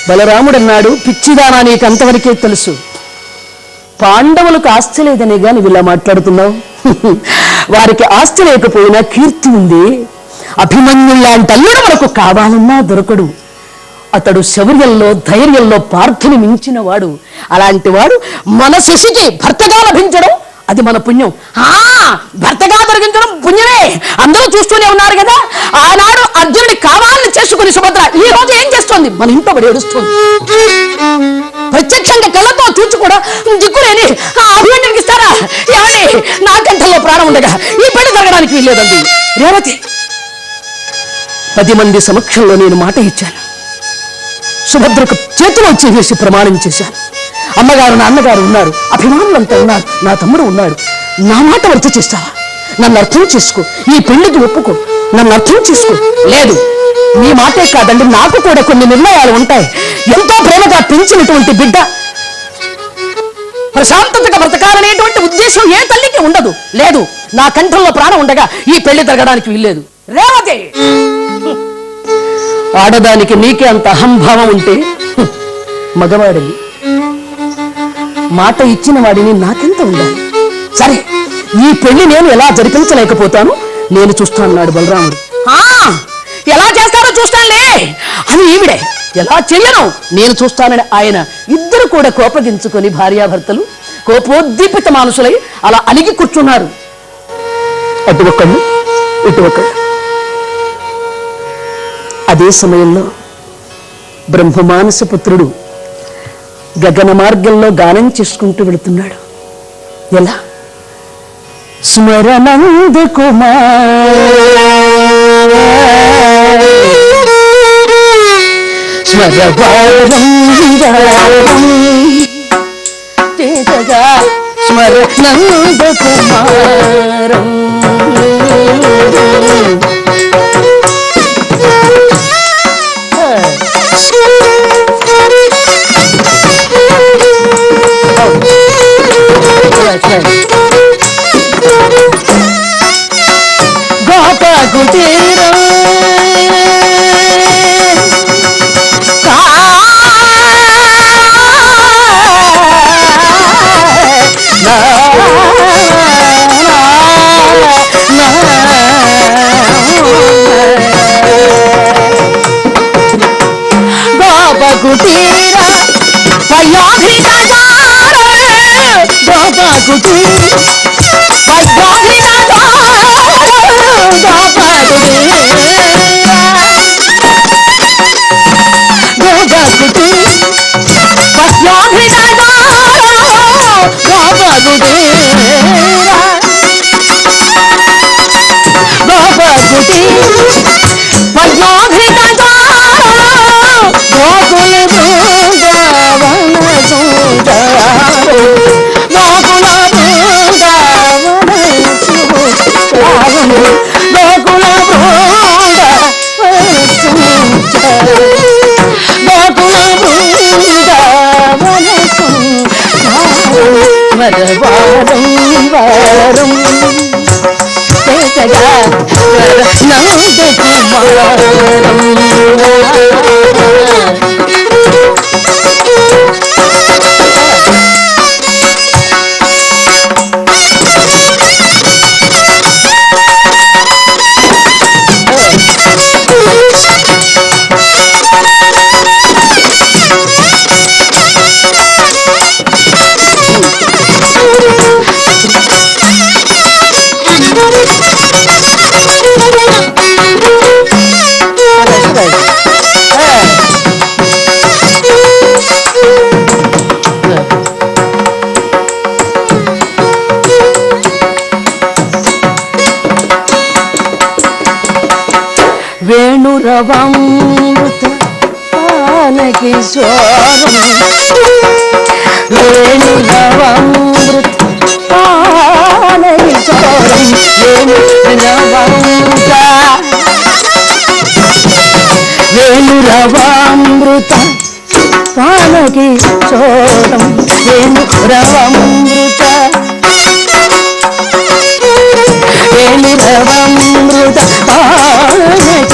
బలరాముడన్నాడు, పిచ్చిదానా, నీకు అంతవరకే తెలుసు. పాండవులకు ఆస్తి లేదనే గాని వీళ్ళ మాట్లాడుతున్నావు. వారికి ఆస్తి లేకపోయినా కీర్తి ఉంది. అభిమన్యుల్లాంటి అల్లుడు మనకు కావాలన్నా దొరకడు. అతడు శౌర్యంలో ధైర్యంలో పార్థుని మించిన వాడు. అలాంటి వాడు మన శశికి భర్తగా లభించడం అది మన పుణ్యం. భర్తగా దొరికించడం పుణ్యమే. అందరూ చూస్తూనే ఉన్నారు కదా. ఆనాడు అర్జునుడి కావాలని చేసుకుని సుభద్ర ఈ రోజు ఏం చేస్తోంది? మన ఇంట్లో పడి ఏడుస్తుంది. ప్రత్యక్షంగా కళ్ళతో చూచి కూడా దిక్కులేని అభిమన్యునికి ఇస్తారా? ఏమండి, నా కంఠంలో ప్రాణం ఉండగా ఈ పెళ్లి జరగడానికి వీల్లేదండి. రేవతి, 10 మంది సమక్షంలో నేను మాట ఇచ్చాను. సుభద్రకు చేతిలో చేసి ప్రమాణం చేశాను. అమ్మగారు నాన్నగారు ఉన్నారు, అభిమానులంతా ఉన్నారు, నా తమ్ముడు ఉన్నాడు. నా మాట వర్తి చేస్తావా? నన్ను అర్థం చేసుకో, ఈ పెళ్లికి ఒప్పుకో, నన్ను అర్థం చేసుకో. లేదు, నీ మాటే కాదండి, నాకు కూడా కొన్ని నిర్ణయాలు ఉంటాయి. ఎంతో ప్రేమగా పెంచినటువంటి బిడ్డ ప్రశాంతతగా బ్రతకాలనేటువంటి ఉద్దేశం ఏ తల్లికి ఉండదు. లేదు, నా కంఠంలో ప్రాణం ఉండగా ఈ పెళ్లి జరగడానికి వీల్లేదు. రేవతి, ఆడదానికి నీకే అంత అహంభావం ఉంటే మగవాడిని మాట ఇచ్చిన వాడిని నాకెంత ఉండాలి? సరే, ఈ పెళ్లి నేను ఎలా జరిపించలేకపోతాను, నేను చూస్తానన్నాడు బలరాముడు. ఎలా చేస్తారో చూస్తానులే అని ఈవిడే. ఎలా చెయ్యను నేను చూస్తానని ఆయన. ఇద్దరు కూడా కోపగించుకొని భార్యాభర్తలు కోపోద్దీపిత మానుసులై అలా అలిగి కూర్చున్నారు. అటు ఒకళ్ళు ఇటు ఒకళ్ళు. అదే సమయంలో బ్రహ్మమానస పుత్రుడు గగన మార్గంలో గానం చేసుకుంటూ వెళుతున్నాడు. ఎలా? స్మరణంద కుమార్ స్మరవారం స్మరణంద కుమారం వేణురవామృత పానకిశోరం వేణురవామృత పానకిశోరం వేణురవామృత పానకిశోరం వేణురవామృత వేణురవామృత పానకిశోరం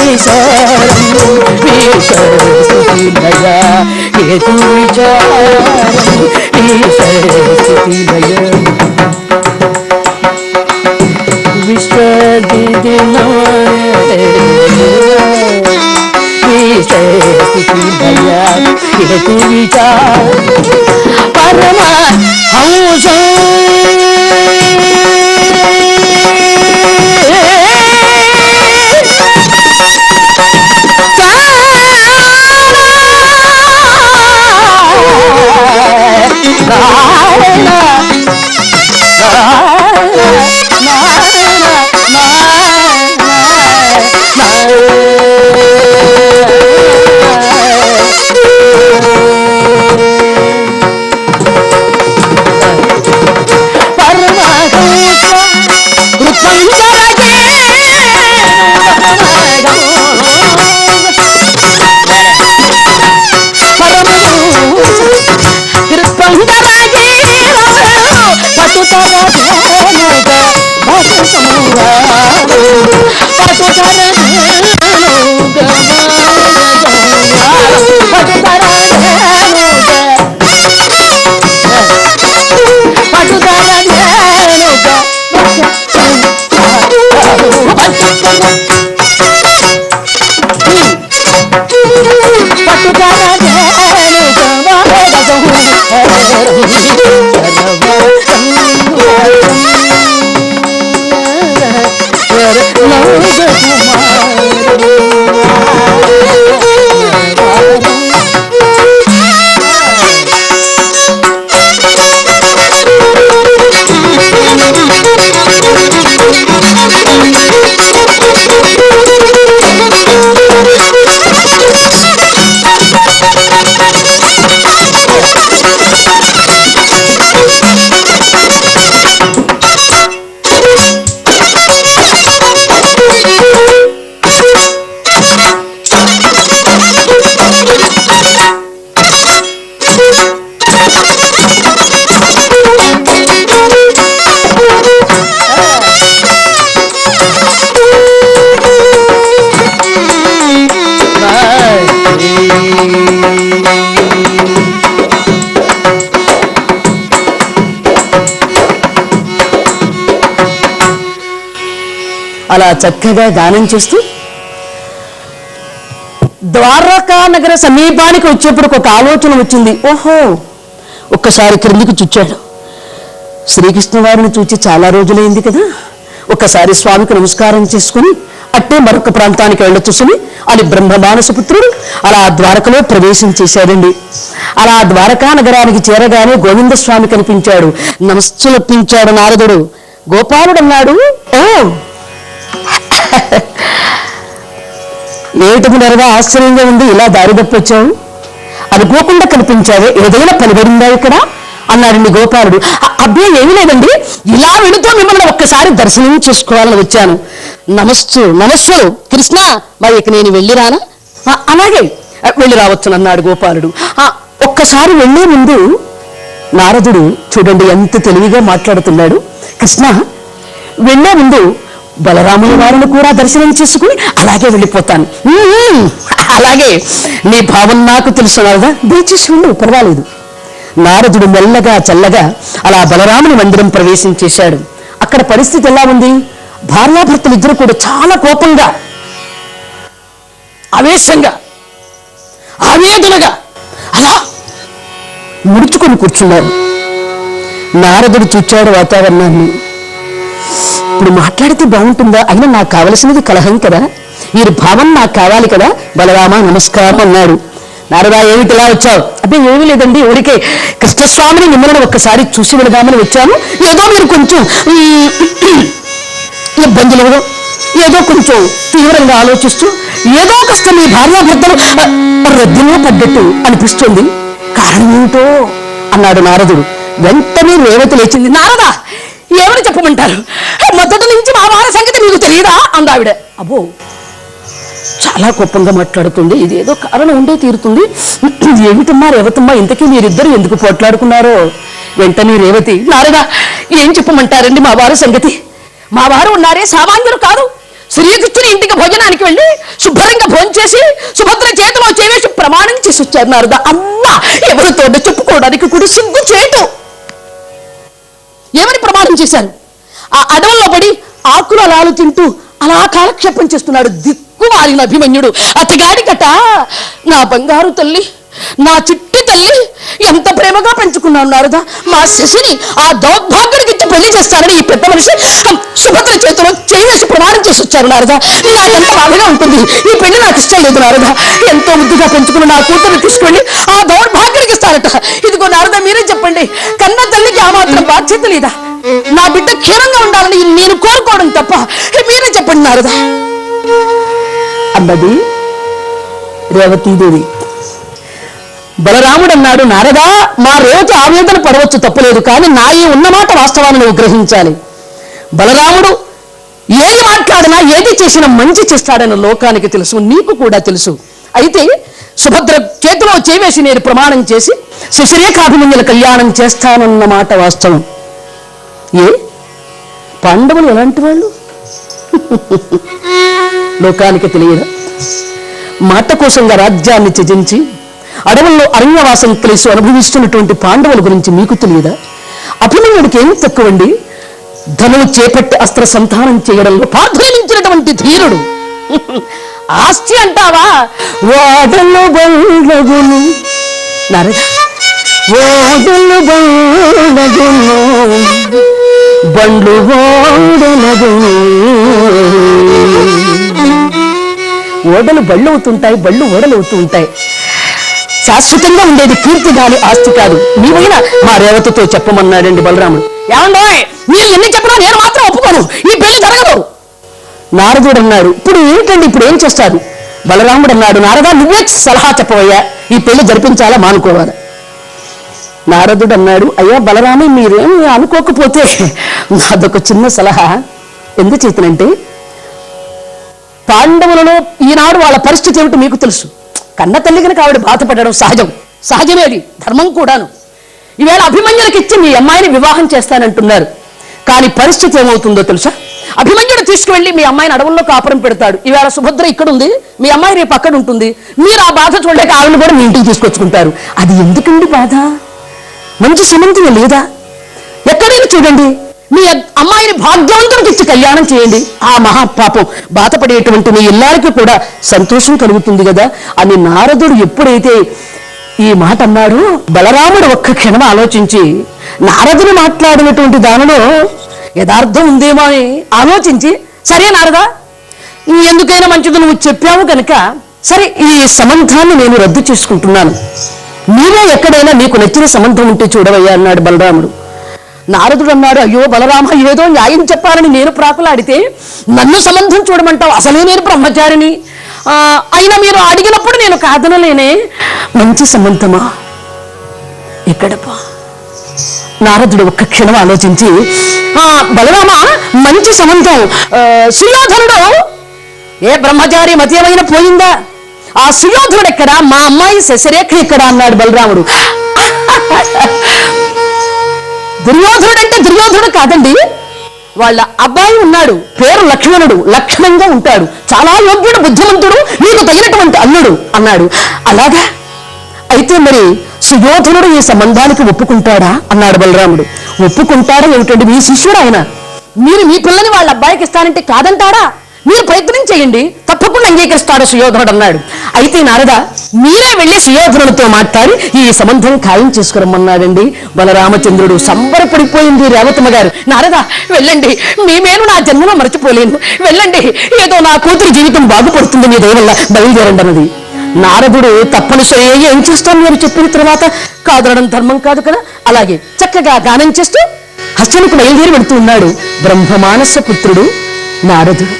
ఇదకు విచారం ఇదకు విచారం పరమ హంస అలా చక్కగా గానం చేస్తూ ద్వారకా నగర సమీపానికి వచ్చేప్పుడు ఒక ఆలోచన వచ్చింది. ఓహో, ఒక్కసారి క్రిందికి చూచాడు. శ్రీకృష్ణ వారిని చూచి చాలా రోజులైంది కదా, ఒక్కసారి స్వామికి నమస్కారం చేసుకుని అట్టే మరొక ప్రాంతానికి వెళ్ళొచ్చుసుని అని బ్రహ్మమానసపుత్రుడు అలా ద్వారకలో ప్రవేశం చేశాడండి. అలా ద్వారకా నగరానికి చేరగానే గోవిందస్వామి కనిపించాడు. నమస్సులప్పించాడు నారదుడు. గోపాలుడు అన్నాడు, ఓ ఏమిటి నెరగా ఆశ్చర్యంగా ఉంది, ఇలా దారి తప్పొచ్చావు, అనుకోకుండా కనిపించావే, ఏదైనా పనిపడిందా ఇక్కడ అన్నాడండి గోపాలుడు. అబ్బే ఏమీ లేదండి, ఇలా వెళుతూ మిమ్మల్ని ఒక్కసారి దర్శనం చేసుకోవాలని వచ్చాను. నమస్సు కృష్ణ, మరి ఇక నేను వెళ్ళిరానా? అలాగే వెళ్ళి రావచ్చు అన్నాడు గోపాలుడు. ఒక్కసారి వెళ్లే ముందు నారదుడు చూడండి ఎంత తెలివిగా మాట్లాడుతున్నాడు. కృష్ణ, వెళ్లే ముందు బలరాముని వారిని కూడా దర్శనం చేసుకుని అలాగే వెళ్ళిపోతాను. అలాగే నీ భావం నాకు తెలుసు కదా, దయచేసి ఉండు, పర్వాలేదు. నారదుడు మెల్లగా చల్లగా అలా బలరాముని మందిరం ప్రవేశం చేశాడు. అక్కడ పరిస్థితి ఎలా ఉంది? భార్యాభర్తలు ఇద్దరు కూడా చాలా కోపంగా, ఆవేశంగా, ఆవేదనగా అలా ముడుచుకొని కూర్చున్నారు. నారదుడు చూచాడు వాతావరణాన్ని. ఇప్పుడు మాట్లాడితే బాగుంటుందా? అయినా నాకు కావలసినది కలహం కదా, వీరి భావం నాకు కావాలి కదా. బలరామ నమస్కారం అన్నాడు. నారదా, ఏమిటిలా వచ్చావు? అబ్బే ఏమీ లేదండి, ఊరికే కృష్ణస్వామిని మిమ్మల్ని ఒక్కసారి చూసి వెళదామని వచ్చాను. ఏదో మీరు కొంచెం ఇబ్బందులు, ఏదో కొంచెం తీవ్రంగా ఆలోచిస్తూ ఏదో కష్టం మీ భార్యాభర్తలు రద్దీలో పడ్డట్టు అనిపిస్తుంది, కారణం ఏమిటో అన్నాడు నారదుడు. వెంటనే రేవతి లేచింది. నారదా, ఏమని చెప్పమంటారు? మొదటి నుంచి మా వారి సంగతి మీకు తెలియదా అందావిడ. అబ్బో, చాలా కోపంగా మాట్లాడుతుంది, ఇదేదో కారణం ఉండే తీరుతుంది. ఏమిటమ్మా రేవతమ్మా, ఇంతకీ మీరిద్దరు ఎందుకు పోట్లాడుకున్నారో? వెంటనే రేవతి, నారదా ఏం చెప్పమంటారండి మా వారి సంగతి? మా వారు ఉన్నారే సామాన్యులు కాదు, శ్రీకృష్ణుని ఇంటికి భోజనానికి వెళ్ళి శుభ్రంగా భోంచేసి సుభద్ర చేతిలో చేవేసి ప్రమాణం చేసి వచ్చారు నారద. అమ్మ ఎవరితో చెప్పుకోవడానికి కూడా సిగ్గు చేటు. ఏమని ప్రమాణం చేశారు? ఆ అడవుల్లో పడి ఆకులు అలాలు తింటూ అలా కాలక్షేపం చేస్తున్నాడు దిక్కుమాలిన అభిమన్యుడు. అతగాడికట నా బంగారు తల్లి, నా చిట్టి తల్లి ఎంత ప్రేమగా పెంచుకున్నాను నారద, మా శశిని ఆ దౌర్భాగ్యుడికి ఇచ్చి పెళ్లి చేస్తానని ఈ పెద్ద మనిషి సుభద్ర చేతిలో చేసి ప్రమాణం చేసి వచ్చారు నారద. నాకెంత బాధగా ఉంటుంది. ఈ పెళ్లి నాకు ఇష్టం లేదు నారద. ఎంతో ముద్దుగా పెంచుకున్న నా కూతురు తీసుకెళ్ళి ఆ దౌర్భాగ్యుడికి ఇస్తారట. ఇదిగో నారద, మీరే చెప్పండి, కన్న తల్లికి ఆ మాత్రం బాధ్యత లేదా? నా బిడ్డ క్షీరంగా ఉండాలని నేను కోరుకోవడం తప్ప మీరే చెప్పండి నారద అన్నది రేవతీదేవి. బలరాముడు అన్నాడు, నారదా, మా రేవతి ఆవేదన పడవచ్చు, తప్పలేదు, కానీ నా ఈ ఉన్నమాట వాస్తవాన్ని నువ్వు గ్రహించాలి. బలరాముడు ఏది మాట్లాడినా ఏది చేసినా మంచి చేస్తాడని లోకానికి తెలుసు, నీకు కూడా తెలుసు. అయితే సుభద్ర చేతిలో చేవేసి నేను ప్రమాణం చేసి శశిరేఖాభిమన్యుల కళ్యాణం చేస్తానన్నమాట వాస్తవం. ఏ పాండవులు ఎలాంటి వాళ్ళు లోకానికి తెలియదా? మాట కోసంగా రాజ్యాన్ని త్యజించి అడవుల్లో అరణ్యవాసం కలిసి అనుభవిస్తున్నటువంటి పాండవుల గురించి మీకు తెలియదా? అభిమన్యుడికి ఏమి తక్కువండి? ధనువు చేపట్టి అస్త్ర సంధానం చేయడంలో పార్థమించినటువంటి ధీరుడు. ఆస్తి అంటావా? ఓడలు బండ్లగును నారద, ఓడలు బండ్లగును, బండ్లు ఓడలగును. ఓడలు బళ్ళు అవుతుంటాయి, బళ్ళు ఓడలు అవుతూ ఉంటాయి. శాశ్వతంగా ఉండేది కీర్తి గాని ఆస్తి కాదు. నీవైనా మా రేవతితో చెప్పమన్నాడండి బలరాముడు. ఏమండో మీరు ఎన్ని చెప్పినా నేను మాత్రం ఒప్పుకోను, ఈ పెళ్లి జరగదు. నారదుడు అన్నాడు, ఇప్పుడు ఏంటండి, ఇప్పుడు ఏం చేస్తారు? బలరాముడు అన్నాడు, నారదా, నువ్వే సలహా చెప్పవయ్యా, ఈ పెళ్లి జరిపించాలా మానుకోవాలా? నారదుడు అన్నాడు, అయ్యా బలరామి, మీరేమి అనుకోకపోతే నాదొక చిన్న సలహా. ఎందుచేతనంటే పాండవులలో ఈనాడు వాళ్ళ పరిస్థితి ఏమిటో మీకు తెలుసు. కన్న తల్లి కనుక ఆవిడ బాధపడడం సహజమేది, ధర్మం కూడాను. ఈవేళ అభిమన్యులకి ఇచ్చి మీ అమ్మాయిని వివాహం చేస్తానంటున్నారు. కానీ పరిస్థితి ఏమవుతుందో తెలుసా? అభిమన్యుడు తీసుకువెళ్ళి మీ అమ్మాయిని అడవుల్లో కాపురం పెడతాడు. ఈవేళ సుభద్ర ఇక్కడ ఉంది, మీ అమ్మాయి రేపు అక్కడ ఉంటుంది. మీరు ఆ బాధ చూడలేక ఆవిడని కూడా మీ ఇంటికి తీసుకొచ్చుకుంటారు. అది ఎందుకండి బాధ? మంచి సమంతులు లేదా? ఎక్కడైనా చూడండి, మీ అమ్మాయిని భాగ్యవంతుడికి ఇచ్చి కళ్యాణం చేయండి. ఆ మహాపాపం బాధపడేటువంటి మీ ఇల్లారికి కూడా సంతోషం కలుగుతుంది కదా అని నారదుడు ఎప్పుడైతే ఈ మాట అన్నాడు, బలరాముడు ఒక్క క్షణం ఆలోచించి నారదుడు మాట్లాడినటువంటి దానిలో యథార్థం ఉందేమో అని ఆలోచించి, సరే నారదా, ఎందుకైనా మంచిది నువ్వు చెప్పావు కనుక సరే, ఈ సంబంధాన్ని నేను రద్దు చేసుకుంటున్నాను. మీరే ఎక్కడైనా నీకు నచ్చిన సంబంధం ఉంటే చూడవయ్యా అన్నాడు బలరాముడు. నారదుడు అన్నాడు, అయ్యో బలరామ, ఏదో న్యాయం చెప్పాలని నేను ప్రాకులాడితే నన్ను సంబంధం చూడమంటావు? అసలే నేను బ్రహ్మచారిని. అయినా మీరు అడిగినప్పుడు నేను కాదనలేనే. మంచి సంబంధమా? ఎక్కడపా? నారదుడు ఒక్క క్షణం ఆలోచించి, బలరామ, మంచి సంబంధం సుయోధనుడు. ఏ బ్రహ్మచారి మతేమైనా పోయిందా? ఆ సుయోధనుడు ఎక్కడ? మా అమ్మాయి శశిరేఖ ఎక్కడ అన్నాడు బలరాముడు. దుర్యోధనుడు అంటే దుర్యోధనుడు కాదండి, వాళ్ళ అబ్బాయి ఉన్నాడు, పేరు లక్ష్మణుడు. లక్ష్మణంగా ఉంటాడు, చాలా యోగ్యుడు, బుద్ధిమంతుడు, నీకు తగినటువంటి అల్లుడు అన్నాడు. అలాగా? అయితే మరి సుయోధనుడు ఈ సంబంధానికి ఒప్పుకుంటాడా అన్నాడు బలరాముడు. ఒప్పుకుంటాడా ఏమిటండి? మీ శిష్యుడు ఆయన, మీరు మీ పిల్లని వాళ్ళ అబ్బాయికి ఇస్తానంటే కాదంటాడా? మీరు ప్రయత్నం చేయండి, తప్పకుండా అంగీకరిస్తాడు సుయోధనుడు అన్నాడు. అయితే నారద, మీరే వెళ్ళి సుయోధనుడితో మాట్లాడి ఈ సంబంధం ఖాయం చేసుకురమ్మన్నాడండి బలరామచంద్రుడు. సంబరపడిపోయింది రేవతమ్మ గారు. నారద, వెళ్ళండి, మీ మేలు నా జన్మలో మరచిపోలేను, వెళ్ళండి, ఏదో నా కూతురు జీవితం బాగుపడుతుంది మీ దయ వల్ల, బయలుదేరండి అన్నది. నారదుడు తప్పనిసరి ఏం చేస్తాం మీరు చెప్పిన తర్వాత, కాదనడం ధర్మం కాదు కదా. అలాగే చక్కగా గానం చేస్తూ హస్తముకు బయలుదేరి వెళుతూ ఉన్నాడు బ్రహ్మమానస పుత్రుడు నారదుడు.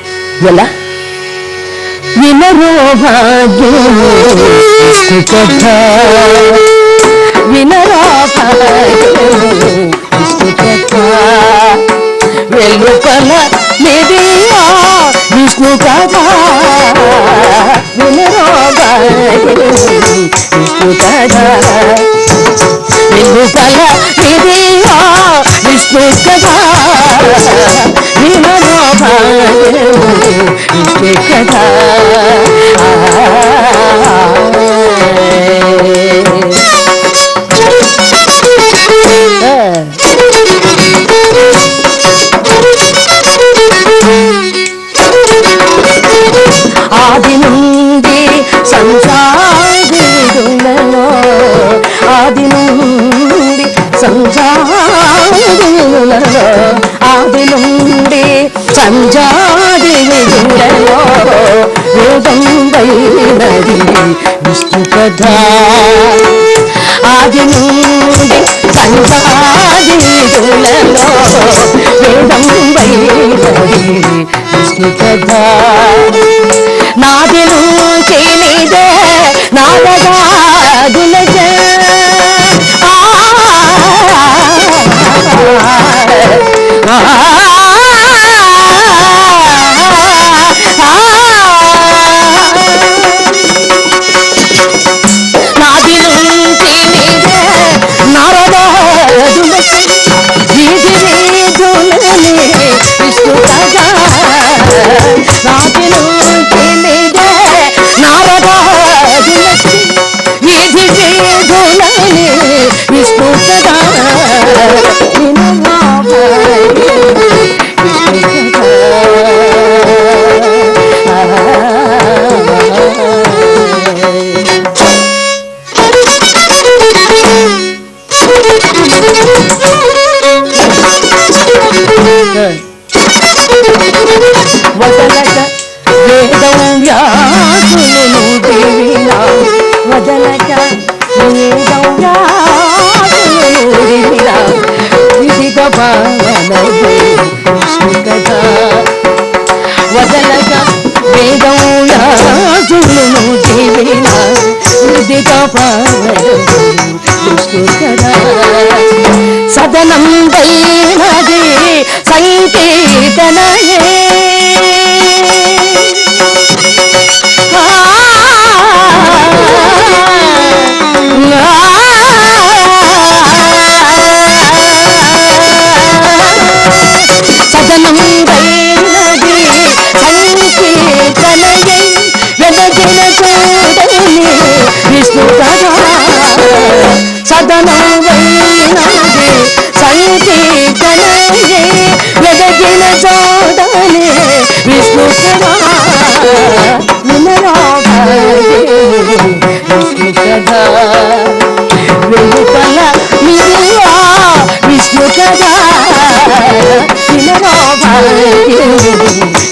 ఎలా? వినరో భాగ్యము వినరా వెలుపల నిధియా విష్ణు కథ, వినరో విష్ణు కథ, వెలుపల నిధియా విష్ణు కథ, వినరో కథ. ఆది నుండి సంసారిదులలో, ఆది నుండి సంసారిదులలో, ఆది నుండి సంజాదిదులలో వేదం వైనది విష్ణు కథ. ఆది నుండి సంజాదిదులలో వేదం వైనది విష్ణు కథ. నాది నుంచి నీదే నాదగాదులజ, నాది నుంచి నీదే నారదాదులజ, వీధి వీధులని విష్ణు కథ. నాది నుంచి నీదే నారదాదులజ, వీధి వీధులని విష్ణు కథ. వదలక వేదం వ్యాసులను దేవినా, వదలక వేదం వ్యాసులను దేవినా, విధిగ భావనది విష్ణు కథ. వదలక వేదం వ్యాసులను దేవినా, విధిగ భావనది విష్ణు కథ. సదనం వైనది సంకీర్తనయే, సదనం వైనది సంకీర్తనయే, వెదకిన చూడని విష్ణు కథ. సదనం వైనది సంకీర్తనయే, వెదకిన చూడని విష్ణు కథ. విష్ణు కథ వెలుపల మిరియా విష్ణు కథ,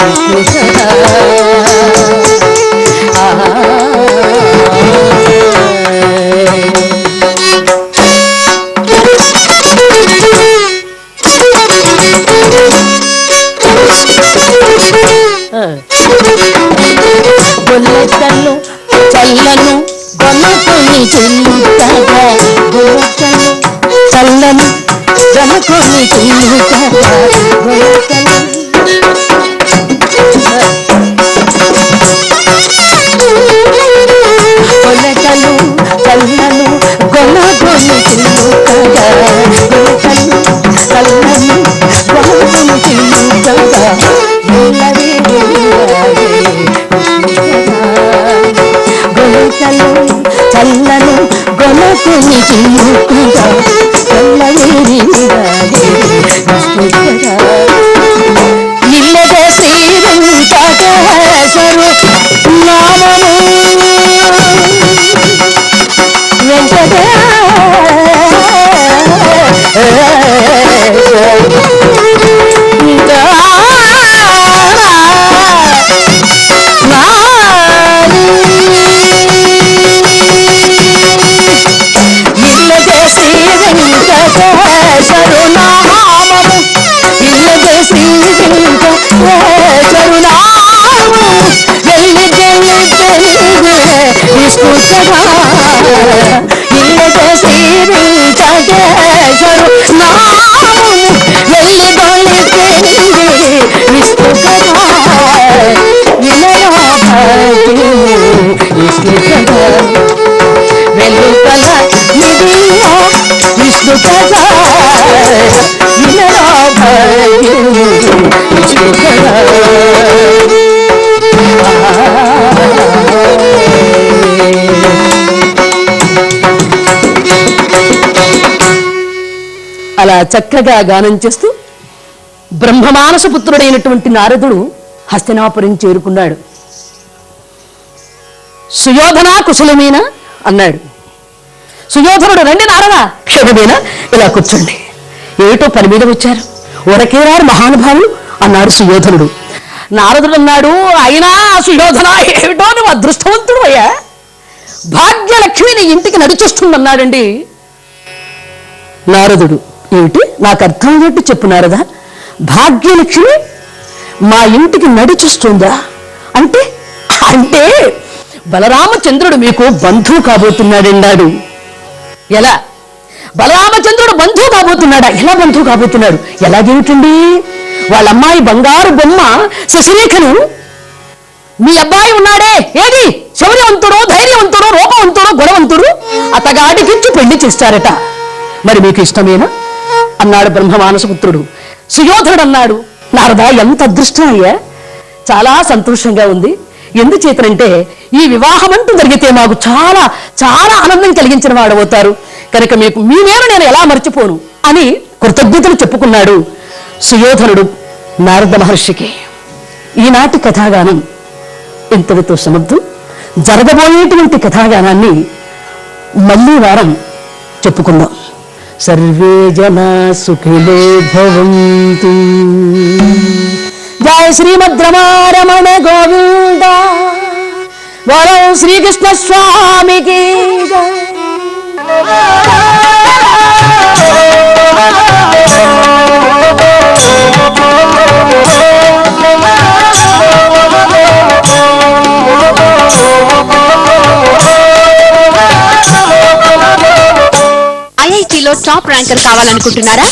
విష్ణు కథ. గొల్లెత్తలు చల్లను గొనకొని చిల్లుతగా, గొల్లెత్తలు చల్లను గొనకొని చిల్లుతగా, గొల్లెత్తలు గొల్లెత్తలు చల్లను గొనకొని చిల్లుతగా, గొల్లెత్తలు చల్లను గొనకొని చిల్లుతగా, గొలకలు చల్లను గొనకొని చిలుకుగా, ఇల్లదే శ్రీరంకటేశ్వరు నామము వెంకటే ఇల్లదే శ్రీరంకటేశ్వరు నామము, ఇల్లదే శ్రీరంకటేశ్వరు నామము, వెళ్ళి వెళ్ళి విష్ణు కథ. ఇల్లదే శ్రీరంకటేశ్వరు నామము, వెళ్ళి వెళ్ళి విష్ణు కథ. విష్ణు కథ వెలుపల మిరియా విష్ణు కథ, విష్ణు కథ. అలా చక్కగా గానం చేస్తూ బ్రహ్మమానస పుత్రుడైనటువంటి నారదుడు హస్తినాపురం చేరుకున్నాడు. సుయోధన కుశలమేనా అన్నాడు. సుయోధనుడు, రండి నారద, క్షేమమేనా, ఇలా కూర్చోండి. ఏమిటో పని మీద వచ్చారు, ఒరకేరారు మహానుభావులు అన్నాడు సుయోధనుడు. నారదుడు అన్నాడు, అయినా సుయోధన ఏమిటో నువ్వు అదృష్టవంతుడు అయ్యా, భాగ్యలక్ష్మి నీ ఇంటికి నడిచొస్తుందన్నాడండి. నారదుడు, ఏమిటి, నాకు అర్థం ఏంటి చెప్పు నారద, భాగ్యలక్ష్మి మా ఇంటికి నడిచొస్తుందా అంటే? అంటే బలరామచంద్రుడు మీకు బంధువు కాబోతున్నాడన్నాడు. ఎలా? బలరామచంద్రుడు బంధువు కాబోతున్నాడా? ఎలా బంధువు కాబోతున్నాడు? ఎలాగేమిటండి? వాళ్ళ అమ్మాయి బంగారు బొమ్మ శశిరేఖను మీ అబ్బాయి ఉన్నాడే, ఏది శౌర్యవంతుడో, ధైర్యవంతుడో, రూపవంతుడో, గుణవంతుడు, అతగాడికిచ్చి పెళ్లి చేస్తారట. మరి మీకు ఇష్టమేనా అన్నాడు బ్రహ్మమానసపుత్రుడు. సుయోధనుడు అన్నాడు, నారద ఎంత అదృష్టం అయ్యా, చాలా సంతోషంగా ఉంది. ఎందుచేతనంటే ఈ వివాహం అంటూ జరిగితే మాకు చాలా చాలా ఆనందం కలిగించిన వాడవుతారు కనుక మీకు మీ మేలు నేను ఎలా మర్చిపోను అని కృతజ్ఞతలు చెప్పుకున్నాడు సుయోధనుడు నారద మహర్షికి. ఈనాటి కథాగానం ఇంతటితో సమాప్తం. జరగబోయేటువంటి కథాగానాన్ని మళ్ళీ వారం చెప్పుకుందాం. సర్వే జనా సుఖినో భవంతు. జయ శ్రీమద్ రమారమణ గోవింద. బోలో శ్రీకృష్ణ స్వామికి జయ. ఐఐటీలో టాప్ ర్యాంకర్ కావాలనుకుంటున్నారా?